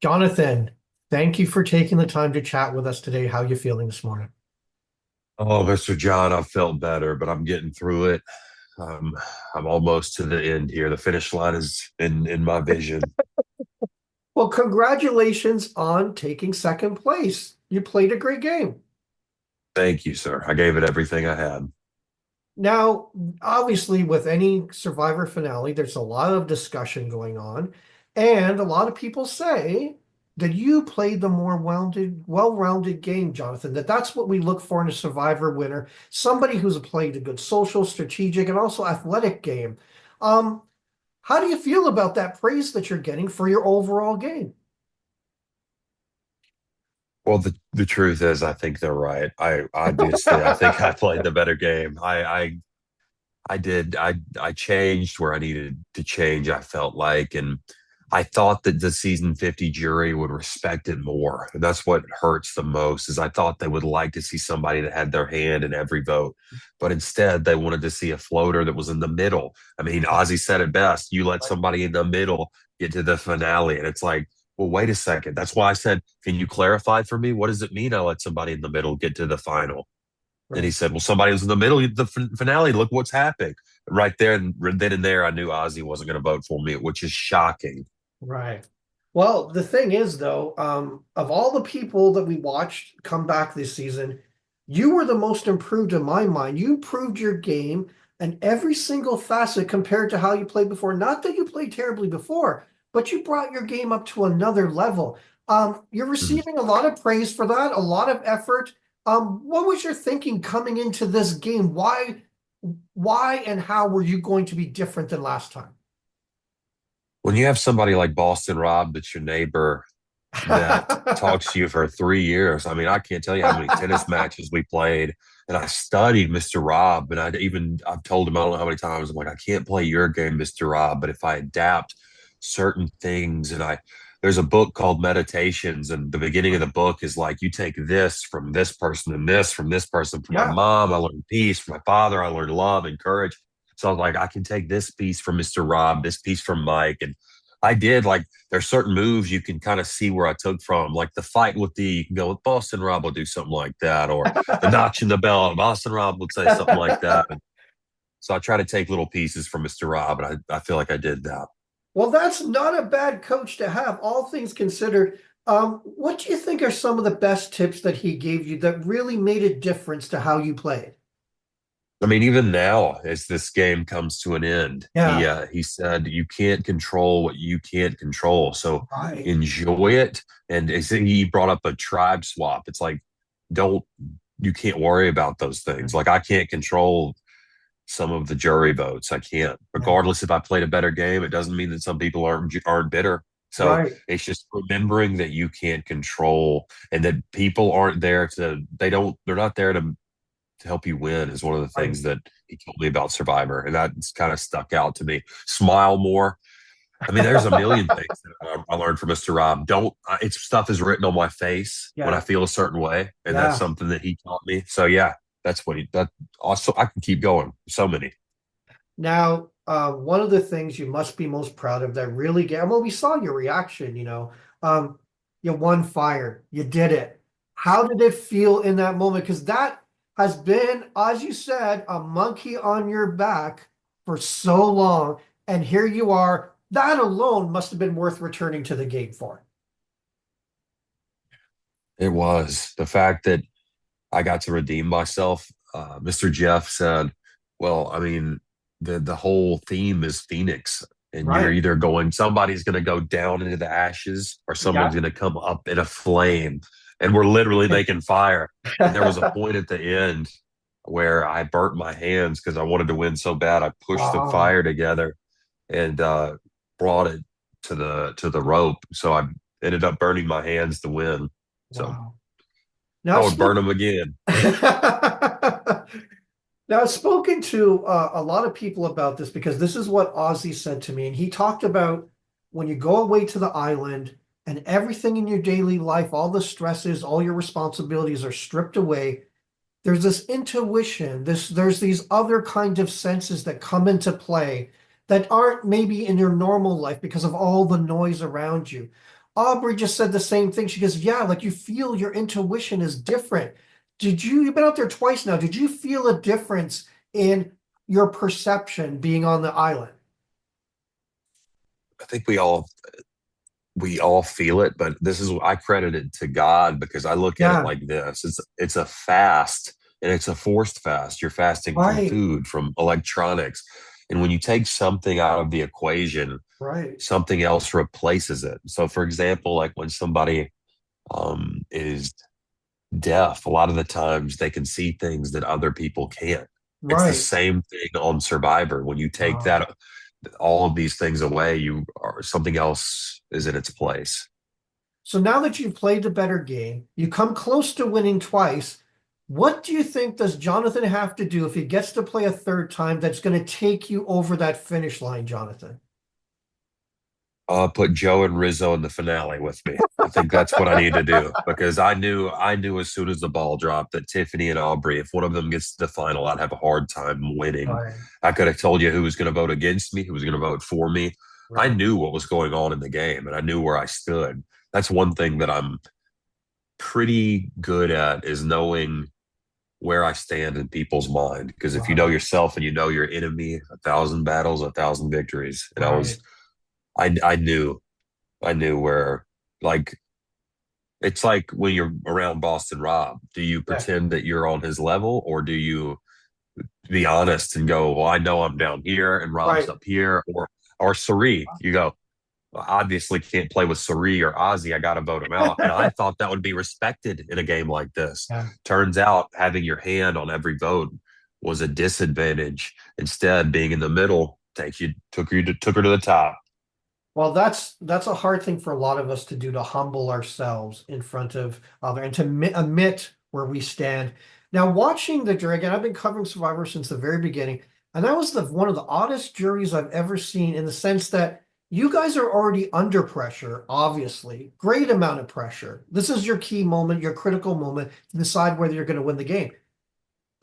Jonathan, thank you for taking the time to chat with us today. How are you feeling this morning? Oh, Mr. John, I felt better, but I'm getting through it. Um, I'm almost to the end here. The finish line is in my vision. Well, congratulations on taking second place. You played a great game. Thank you, sir. I gave it everything I had. Now, obviously, with any Survivor finale, there's a lot of discussion going on, and a lot of people say that you played the more well-rounded game, Jonathan. That's what we look for in a Survivor winner, somebody who's played a good social, strategic, and also athletic game. Um, how do you feel about that praise that you're getting for your overall game? Well, the truth is, I think they're right. I obviously, I think I played the better game. I did. I changed where I needed to change, I felt like. And I thought that the season 50 jury would respect it more. And that's what hurts the most is I thought they would like to see somebody that had their hand in every vote. But instead they wanted to see a floater that was in the middle. I mean, Ozzy said it best. You let somebody in the middle get to the finale. And it's like, well, wait a second. That's why I said, can you clarify for me? What does it mean I let somebody in the middle get to the final? And he Right. said, "Well, somebody was in the middle of the finale. Look what's happening." Right there, and then and there, I knew Ozzy wasn't going to vote for me, which is shocking. Right. Well, the thing is, though, of all the people that we watched come back this season, you were the most improved in my mind. You improved your game and every single facet compared to how you played before. Not that you played terribly before, but you brought your game up to another level. You're Mhm. receiving a lot of praise for that, a lot of effort. What was your thinking coming into this game? Why and how were you going to be different than last time? When you have somebody like Boston Rob that's your neighbor that talks to you for 3 years, I mean, I can't tell you how many tennis matches we played. And I studied Mr. Rob, and I've told him I don't know how many times I'm like, I can't play your game, Mr. Rob, but if I adapt certain things, and I there's a book called Meditations, and the beginning of the book is like you take this from this person and this from this person. From my Yeah. mom, I learned peace. From my father, I learned love and courage. So I was like, I can take this piece from Mr. Rob, this piece from Mike, and I did like there's certain moves you can kind of see where I took from, like the fight with the you can go with Boston Rob will do something like that, or the notch in the belt. Boston Rob would say something like that. And so I try to take little pieces from Mr. Rob, and I feel like I did that. Well, that's not a bad coach to have, all things considered. What do you think are some of the best tips that he gave you that really made a difference to how you played? I mean, even now, as this game comes to an end, Yeah, he said you can't control what you can't control. So right. enjoy it. And he brought up a tribe swap. It's like don't you can't worry about those things. Like I can't control some of the jury votes. I can't. Yeah, Regardless if I played a better game, it doesn't mean that some people aren't bitter. So right. it's just remembering that you can't control and that people aren't there to they're not there to help you win is one of the Right. things that he told me about Survivor. And that's kind of stuck out to me. Smile more. I mean, there's a million things that I learned from Mr. Rob. Don't, it's stuff is written on my face when I Yeah, feel a certain way. And that's yeah. something that he taught me. So, yeah, that also, I can keep going. So many. Now, one of the things you must be most proud of that really get, well, we saw your reaction, you won fire, you did it. How did it feel in that moment? Because that has been, as you said, a monkey on your back for so long. And here you are. That alone must have been worth returning to the game for. It was the fact that I got to redeem myself. Mr. Jeff said, "Well, I mean, the whole theme is Phoenix, and you're Right. either going somebody's going to go down into the ashes, or someone's Yeah. going to come up in a flame, and we're literally making fire." And there was a point at the end where I burnt my hands because I wanted to win so bad. I pushed the Wow. fire together and brought it to the rope, so I ended up burning my hands to win. So Wow. Now, I would burn spoke. them again. Now, I've spoken to a lot of people about this because this is what Ozzy said to me. And he talked about when you go away to the island and everything in your daily life, all the stresses, all your responsibilities are stripped away. There's this intuition, there's these other kind of senses that come into play that aren't maybe in your normal life because of all the noise around you. Aubrey just said the same thing. She goes, yeah, like you feel your intuition is different. You've been out there twice now. Did you feel a difference in your perception being on the island? I think we all feel it, but this is I credit it to God because I look at it Yeah, like this. It's a fast and it's a forced fast. You're fasting from right, food, from electronics. And when you take something out of the equation, right, something else replaces it. So for example, like when somebody is deaf, a lot of the times they can see things that other people can't. It's the right. same thing on Survivor. When you take Wow. that all of these things away, you are something else is in its place. So now that you've played the better game, you come close to winning twice. What do you think does Jonathan have to do if he gets to play a third time that's going to take you over that finish line, Jonathan? Put Joe and Rizzo in the finale with me. I think that's what I need to do because I knew as soon as the ball dropped that Tiffany and Aubrey, if one of them gets to the final, I'd have a hard time winning. Right, I could have told you who was going to vote against me, who was going to vote for me. I right, knew what was going on in the game and I knew where I stood. That's one thing that I'm pretty good at is knowing where I stand in people's mind. Because if you know right, yourself and you know your enemy, a thousand battles, a thousand victories. And right. I knew where, like, it's like when you're around Boston Rob, do you Yeah, pretend that you're on his level or do you be honest and go, well, I know I'm down here and Rob's right. up here, or Sari, you go, well, obviously can't play with Sari or Ozzy. I got to vote him out. And I thought that would be respected in a game like this. Yeah. Turns out having your hand on every vote was a disadvantage. Instead, being in the middle took her to the top. Well, that's a hard thing for a lot of us to do to humble ourselves in front of other and to admit where we stand. Now, watching the jury again, I've been covering Survivor since the very beginning, and that was the one of the oddest juries I've ever seen in the sense that you guys are already under pressure, obviously, great amount of pressure. This is your key moment, your critical moment to decide whether you're going to win the game.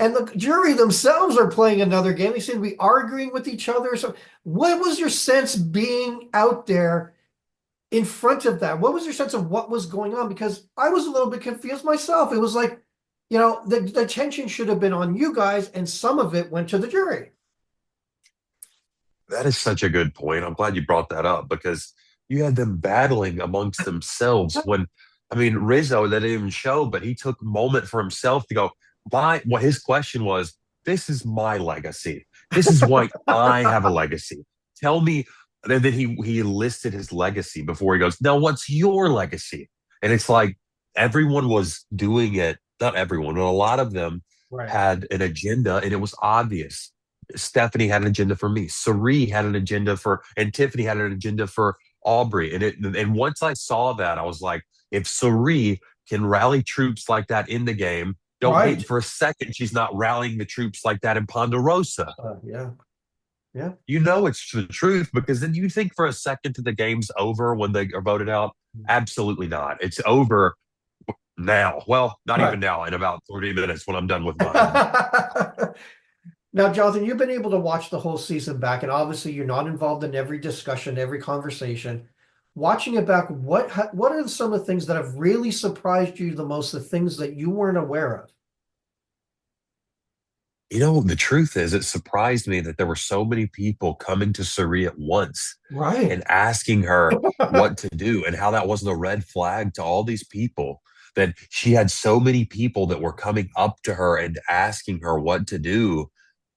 And the jury themselves are playing another game. They seem to be arguing with each other. So, what was your sense being out there in front of that? What was your sense of what was going on? Because I was a little bit confused myself. It was like, the attention should have been on you guys, and some of it went to the jury. That is such a good point. I'm glad you brought that up because you had them battling amongst themselves when, I mean, Rizzo, that didn't even show, but he took a moment for himself to go, what his question was, this is my legacy. This is why I have a legacy. Tell me. And then he listed his legacy before he goes, now what's your legacy? And it's like everyone was doing it, not everyone, but a lot of them Right, had an agenda and it was obvious. Stephanie had an agenda for me. Sari had an agenda for, and Tiffany had an agenda for Aubrey. And once I saw that, I was like, if Sari can rally troops like that in the game, don't right. hate for a second she's not rallying the troops like that in Ponderosa. Yeah, yeah, You know it's the truth because then you think for a second that the game's over when they are voted out. Absolutely not. It's over now. Well, not right. even now. In about 30 minutes when I'm done with mine. Now, Jonathan, you've been able to watch the whole season back, and obviously you're not involved in every discussion, every conversation. Watching it back, what are some of the things that have really surprised you the most, the things that you weren't aware of? The truth is, it surprised me that there were so many people coming to Suri at once Right, and asking her what to do and how that wasn't a red flag to all these people. That she had so many people that were coming up to her and asking her what to do,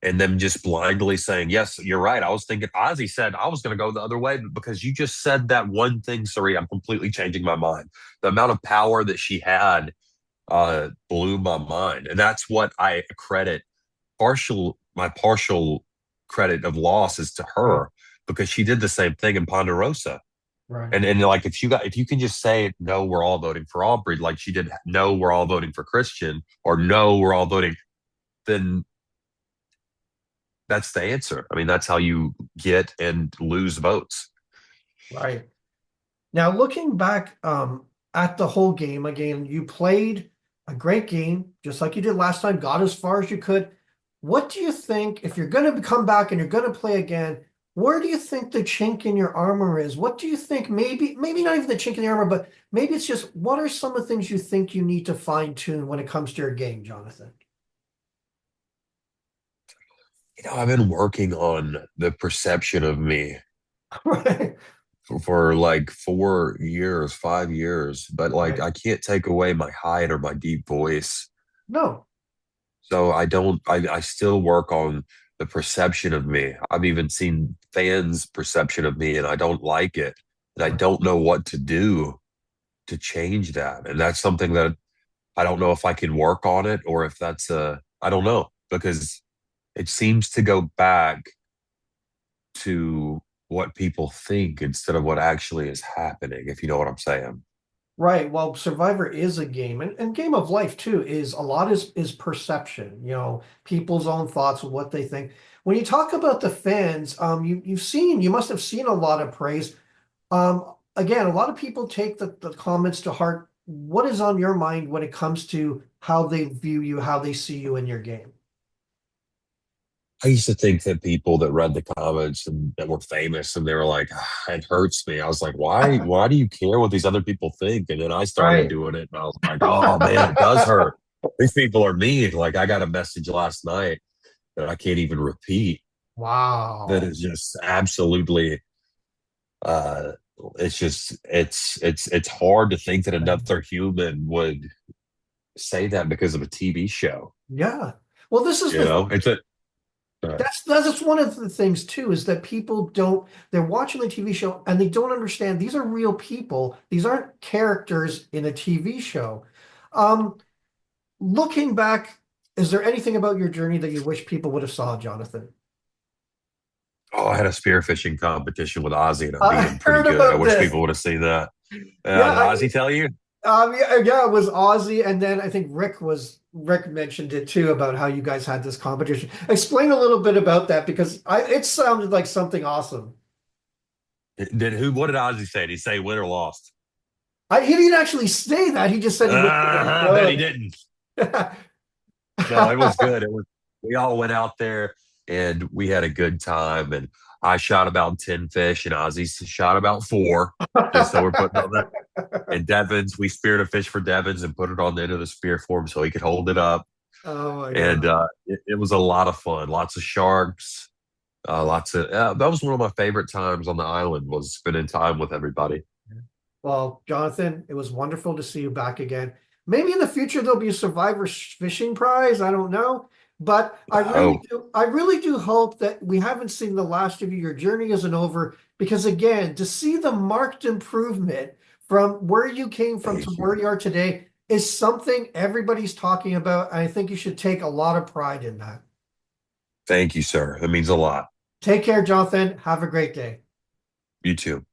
and them just blindly saying, yes, you're right. I was thinking, Ozzy said I was going to go the other way, but because you just said that one thing, Suri, I'm completely changing my mind. The amount of power that she had blew my mind. And that's what I credit my partial credit of loss is to right, her because she did the same thing in Ponderosa. right, And like if you can just say no, we're all voting for Aubrey, like she did no, we're all voting for Christian, or no, we're all voting, then that's the answer. I mean, that's how you get and lose votes. right. Now, looking back at the whole game, again, you played a great game, just like you did last time, got as far as you could. What do you think, if you're going to come back and you're going to play again, where do you think the chink in your armor is? What do you think? Maybe not even the chink in the armor, but maybe it's just what are some of the things you think you need to fine tune when it comes to your game, Jonathan? I've been working on the perception of me Right. for like 4 years, 5 years, but like Right. I can't take away my height or my deep voice. No. So I don't, I still work on the perception of me. I've even seen fans' perception of me and I don't like it. And I Right. don't know what to do to change that. And that's something that I don't know if I can work on it or if that's I don't know, because it seems to go back to what people think instead of what actually is happening, if you know what I'm saying. Right. Well, Survivor is a game, and game of life too is a lot is perception, people's own thoughts of what they think. When you talk about the fans, you must have seen a lot of praise. Again, a lot of people take the comments to heart. What is on your mind when it comes to how they view you, how they see you in your game? I used to think that people that read the comments and that were famous and they were like, "Ah, it hurts me." I was like, why do you care what these other people think? And then I started Right. doing it and I was like, oh man, it does hurt. These people are mean. Like I got a message last night that I can't even repeat that Wow. is just absolutely uh it's hard to think that another human would say that because of a TV show. Yeah. Well, this is You the know, it's a uh, that's one of the things too, is that people don't, they're watching the TV show and they don't understand these are real people. These aren't characters in a TV show. Um, Looking back, is there anything about your journey that you wish people would have saw, Jonathan? oh, I had a spearfishing competition with Ozzy and I beat I him pretty heard good. I about wish this. people would have seen that. Yeah, Did Ozzy tell you? yeah, it was Ozzy, and then I think Rick mentioned it too about how you guys had this competition. Explain a little bit about that because it sounded like something awesome. What did Ozzy say? Did he say win or lost? He didn't actually say that. He just said he wished it I bet he was didn't. good. No, it was good. We all went out there and we had a good time. And I shot about 10 fish and Ozzy shot about four, just so we're putting on that. And Devins, we speared a fish for Devins and put it on the end of the spear for him so he could hold it up. Oh my And God. it was a lot of fun. Lots of sharks, lots of that was one of my favorite times on the island was spending time with everybody. Well, Jonathan, it was wonderful to see you back again. Maybe in the future there'll be a Survivor fishing prize. I don't know. But Oh, I really do hope that we haven't seen the last of you. Your journey isn't over. Because again, to see the marked improvement from where you came from to thank where you. you are today is something everybody's talking about. And I think you should take a lot of pride in that. Thank you, sir. That means a lot. Take care, Jonathan. Have a great day. You too.